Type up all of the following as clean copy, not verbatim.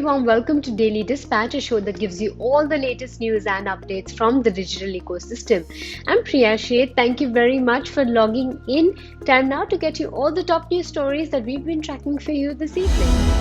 warm welcome to Daily Dispatch, a show that gives you all the latest news and updates from the digital ecosystem. I'm Priya Sheth. Thank you very much for logging in. Time now to get you all the top news stories that we've been tracking for you this evening.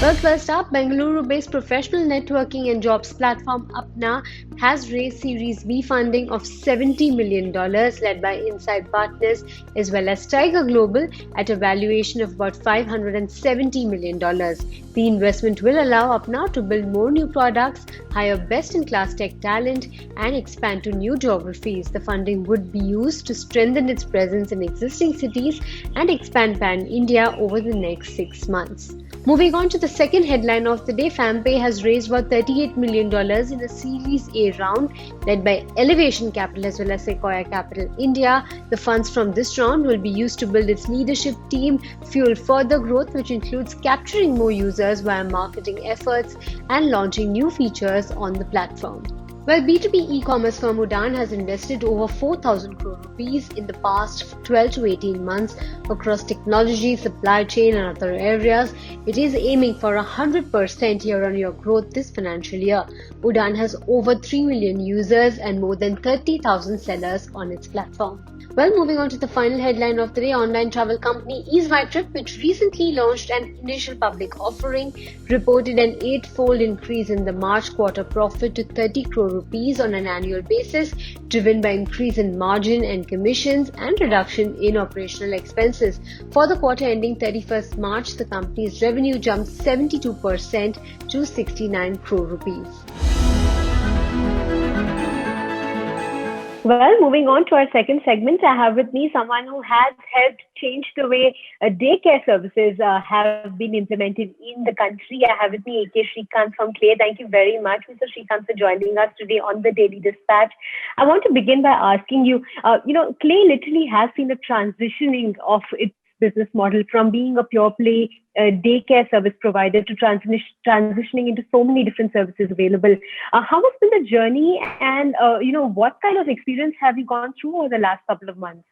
Well, first up, Bengaluru-based professional networking and jobs platform Apna has raised Series B funding of $70 million led by Insight Partners as well as Tiger Global at a valuation of about $570 million. The investment will allow Apna to build more new products, hire best-in-class tech talent, and expand to new geographies. The funding would be used to strengthen its presence in existing cities and expand pan-India over the next 6 months. Moving on to the second headline of the day, FamPay has raised about $38 million in a Series A round led by Elevation Capital as well as Sequoia Capital India. The funds from this round will be used to build its leadership team, fuel further growth, which includes capturing more users via marketing efforts and launching new features on the platform. Well, B2B e-commerce firm Udaan has invested over 4,000 crore rupees in the past 12 to 18 months across technology, supply chain and other areas. It is aiming for 100% year-on-year growth this financial year. Udaan has over 3 million users and more than 30,000 sellers on its platform. Well, moving on to the final headline of the day, online travel company EaseMyTrip, which recently launched an initial public offering, reported an 8-fold increase in the March quarter profit to 30 crore rupees on an annual basis, driven by increase in margin and commissions and reduction in operational expenses. For the quarter ending 31st March, the company's revenue jumped 72% to 69 crore rupees. Well, moving on to our second segment, I have with me someone who has helped change the way daycare services have been implemented in the country. I have with me A.K. Srikanth from CLAY. Thank you very much, Mr. Srikanth, for joining us today on the Daily Dispatch. I want to begin by asking you, CLAY literally has seen a transitioning of its business model from being a pure play daycare service provider to transitioning into so many different services available. How has been the journey, and what kind of experience have you gone through over the last couple of months?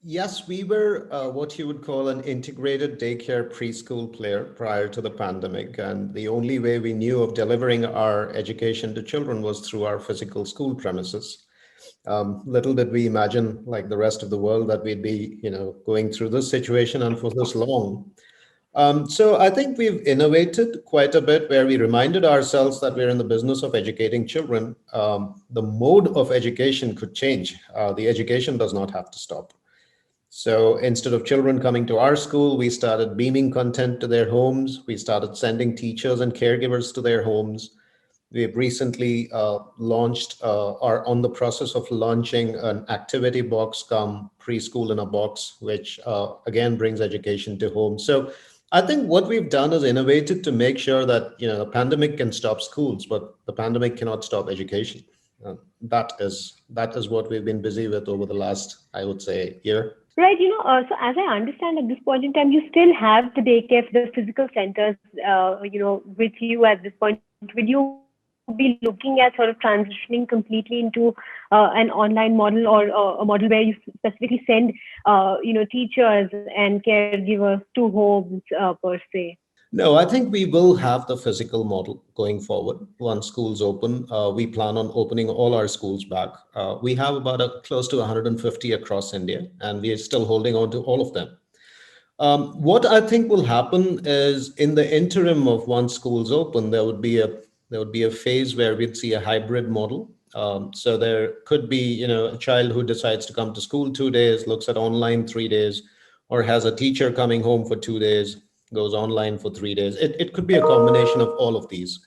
Yes, we were what you would call an integrated daycare preschool player prior to the pandemic, and the only way we knew of delivering our education to children was through our physical school premises. Little did we imagine, like the rest of the world, that we'd be, going through this situation and for this long. So I think we've innovated quite a bit where we reminded ourselves that we're in the business of educating children. The mode of education could change. The education does not have to stop. So instead of children coming to our school, we started beaming content to their homes. We started sending teachers and caregivers to their homes. We've recently launched are on the process of launching an activity box come preschool in a box, which again brings education to home. So I think what we've done is innovated to make sure that the pandemic can stop schools, but the pandemic cannot stop education. That is what we've been busy with over the last, I would say, year. Right, so as I understand at this point in time, you still have the daycare, the physical centers, with you at this point. Will you be looking at sort of transitioning completely into an online model or a model where you specifically send, teachers and caregivers to homes per se? No, I think we will have the physical model going forward. Once schools open, we plan on opening all our schools back. We have about close to 150 across India, and we are still holding on to all of them. What I think will happen is in the interim of once schools open, there would be a phase where we'd see a hybrid model. So there could be, a child who decides to come to school 2 days, looks at online 3 days, or has a teacher coming home for 2 days, goes online for 3 days. It could be a combination of all of these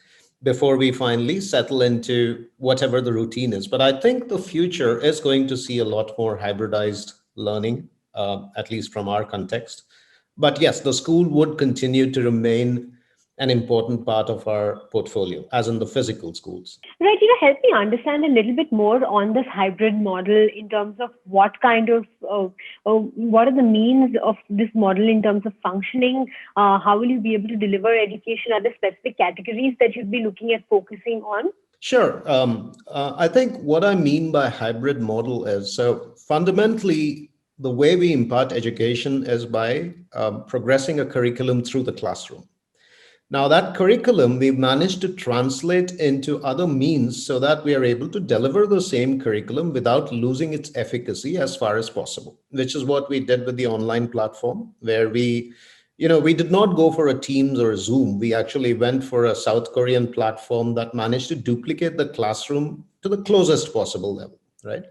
before we finally settle into whatever the routine is. But I think the future is going to see a lot more hybridized learning, at least from our context. But yes, the school would continue to remain an important part of our portfolio, as in the physical schools. Right, help me understand a little bit more on this hybrid model in terms of what kind of, what are the means of this model in terms of functioning? How will you be able to deliver education? Are there specific categories that you'd be looking at focusing on? Sure. I think what I mean by hybrid model is, so fundamentally, the way we impart education is by progressing a curriculum through the classroom. Now, that curriculum we've managed to translate into other means so that we are able to deliver the same curriculum without losing its efficacy as far as possible, which is what we did with the online platform, where we did not go for a Teams or a Zoom. We actually went for a South Korean platform that managed to duplicate the classroom to the closest possible level, right?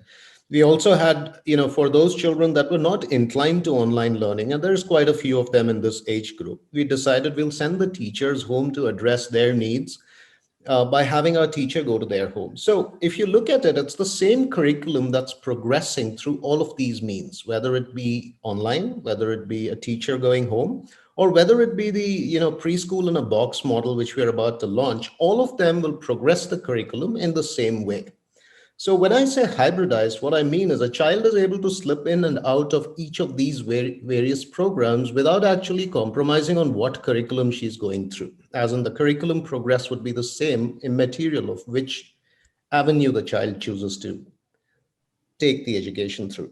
We also had, for those children that were not inclined to online learning, and there's quite a few of them in this age group, we decided we'll send the teachers home to address their needs by having our teacher go to their home. So if you look at it, it's the same curriculum that's progressing through all of these means, whether it be online, whether it be a teacher going home, or whether it be the preschool in a box model, which we're about to launch. All of them will progress the curriculum in the same way. So when I say hybridized, what I mean is a child is able to slip in and out of each of these various programs without actually compromising on what curriculum she's going through. As in, the curriculum progress would be the same immaterial of which avenue the child chooses to take the education through.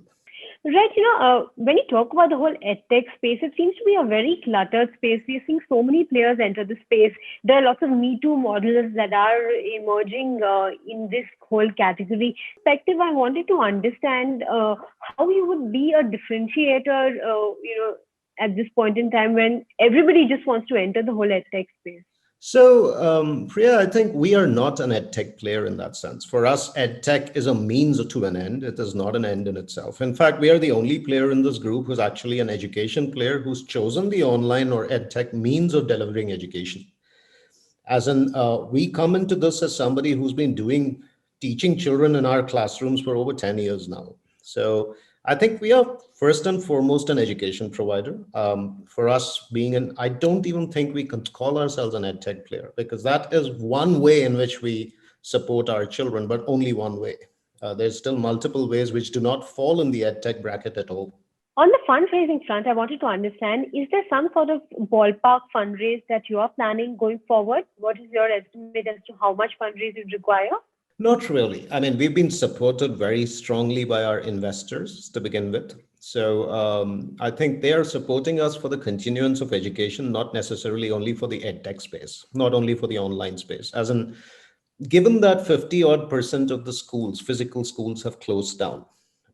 Right, when you talk about the whole edtech space, it seems to be a very cluttered space. We're seeing so many players enter the space. There are lots of Me Too models that are emerging in this whole category. Perspective, I wanted to understand how you would be a differentiator, at this point in time when everybody just wants to enter the whole edtech space. So, Priya, I think we are not an edtech player in that sense. For us, edtech is a means to an end. It is not an end in itself. In fact, we are the only player in this group who's actually an education player who's chosen the online or edtech means of delivering education. As in, we come into this as somebody who's been teaching children in our classrooms for over 10 years now. So I think we are first and foremost an education provider. For us I don't even think we can call ourselves an edtech player, because that is one way in which we support our children, but only one way. There's still multiple ways which do not fall in the edtech bracket at all. On the fundraising front, I wanted to understand, is there some sort of ballpark fundraise that you are planning going forward? What is your estimate as to how much fundraise you require? Not really. I mean, we've been supported very strongly by our investors to begin with. So I think they are supporting us for the continuance of education, not necessarily only for the edtech space, not only for the online space. As in, given that 50% of the schools, physical schools, have closed down,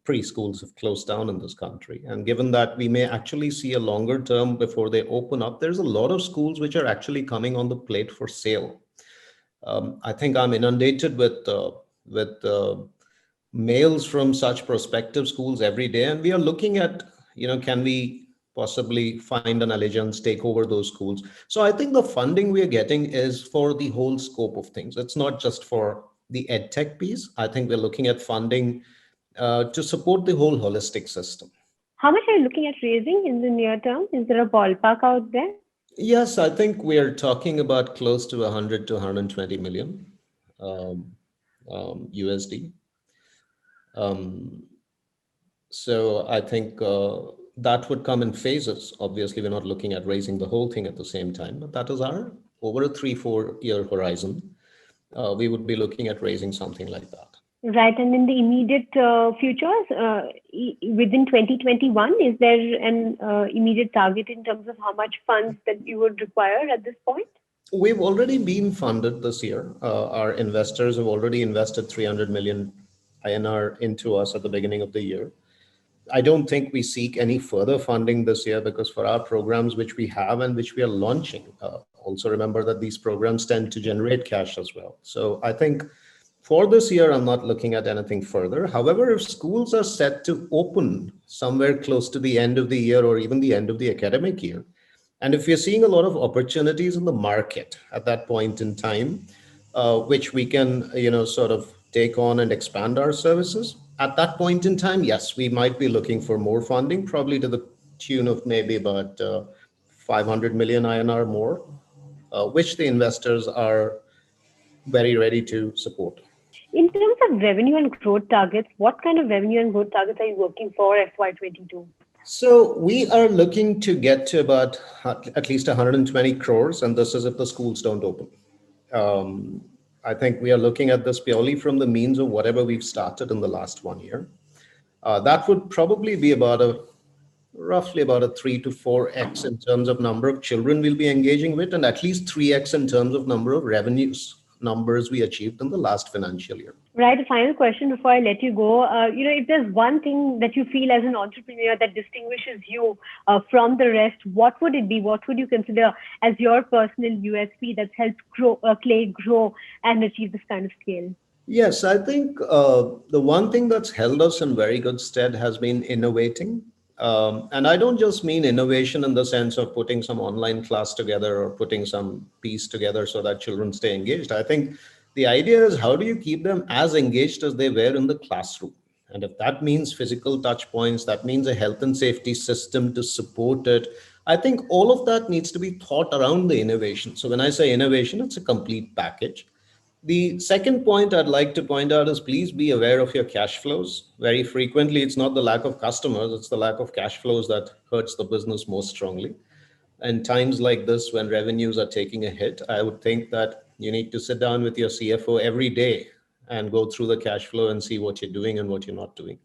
preschools have closed down in this country, and given that we may actually see a longer term before they open up, there's a lot of schools which are actually coming on the plate for sale. I think I'm inundated with mails from such prospective schools every day, and we are looking at, can we possibly find an allegiance, take over those schools? So I think the funding we are getting is for the whole scope of things. It's not just for the edtech piece. I think we're looking at funding to support the whole holistic system. How much are you looking at raising in the near term? Is there a ballpark out there? Yes, I think we're talking about close to 100 to 120 million USD. So I think that would come in phases. Obviously, we're not looking at raising the whole thing at the same time, but that is over a 3-4 year horizon. We would be looking at raising something like that. Right. And in the immediate futures, within 2021, is there an immediate target in terms of how much funds that you would require at this point? We've already been funded this year. Our investors have already invested 300 million INR into us at the beginning of the year. I don't think we seek any further funding this year, because for our programs which we have and which we are launching, also remember that these programs tend to generate cash as well. So I think for this year, I'm not looking at anything further. However, if schools are set to open somewhere close to the end of the year or even the end of the academic year, and if we're seeing a lot of opportunities in the market at that point in time, which we can, sort of take on and expand our services, at that point in time, yes, we might be looking for more funding, probably to the tune of maybe about 500 million INR more, which the investors are very ready to support. In terms of revenue and growth targets, what kind of revenue and growth targets are you working for FY22? So we are looking to get to about at least 120 crores, and this is if the schools don't open. I think we are looking at this purely from the means of whatever we've started in the last 1 year. That would probably be roughly about a 3 to 4x in terms of number of children we'll be engaging with, and at least 3x in terms of number of revenues numbers we achieved in the last financial year. Right. A final question before I let you go. If there's one thing that you feel as an entrepreneur that distinguishes you from the rest, what would it be? What would you consider as your personal USP that's helped Clay grow and achieve this kind of scale? Yes, I think the one thing that's held us in very good stead has been innovating. And I don't just mean innovation in the sense of putting some online class together or putting some piece together so that children stay engaged. I think the idea is, how do you keep them as engaged as they were in the classroom? And if that means physical touch points, that means a health and safety system to support it. I think all of that needs to be thought around the innovation. So when I say innovation, it's a complete package. The second point I'd like to point out is, please be aware of your cash flows. Very frequently, it's not the lack of customers, it's the lack of cash flows that hurts the business most strongly. And times like this, when revenues are taking a hit, I would think that you need to sit down with your CFO every day and go through the cash flow and see what you're doing and what you're not doing.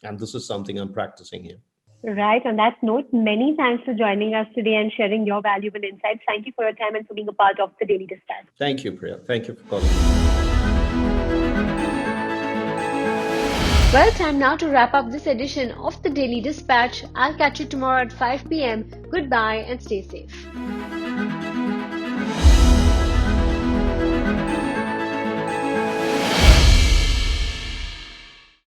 And this is something I'm practicing here. Right. On that note, many thanks for joining us today and sharing your valuable insights. Thank you for your time and for being a part of the Daily Dispatch. Thank you, Priya. Thank you for calling. Well, time now to wrap up this edition of the Daily Dispatch. I'll catch you tomorrow at 5 p.m. Goodbye and stay safe.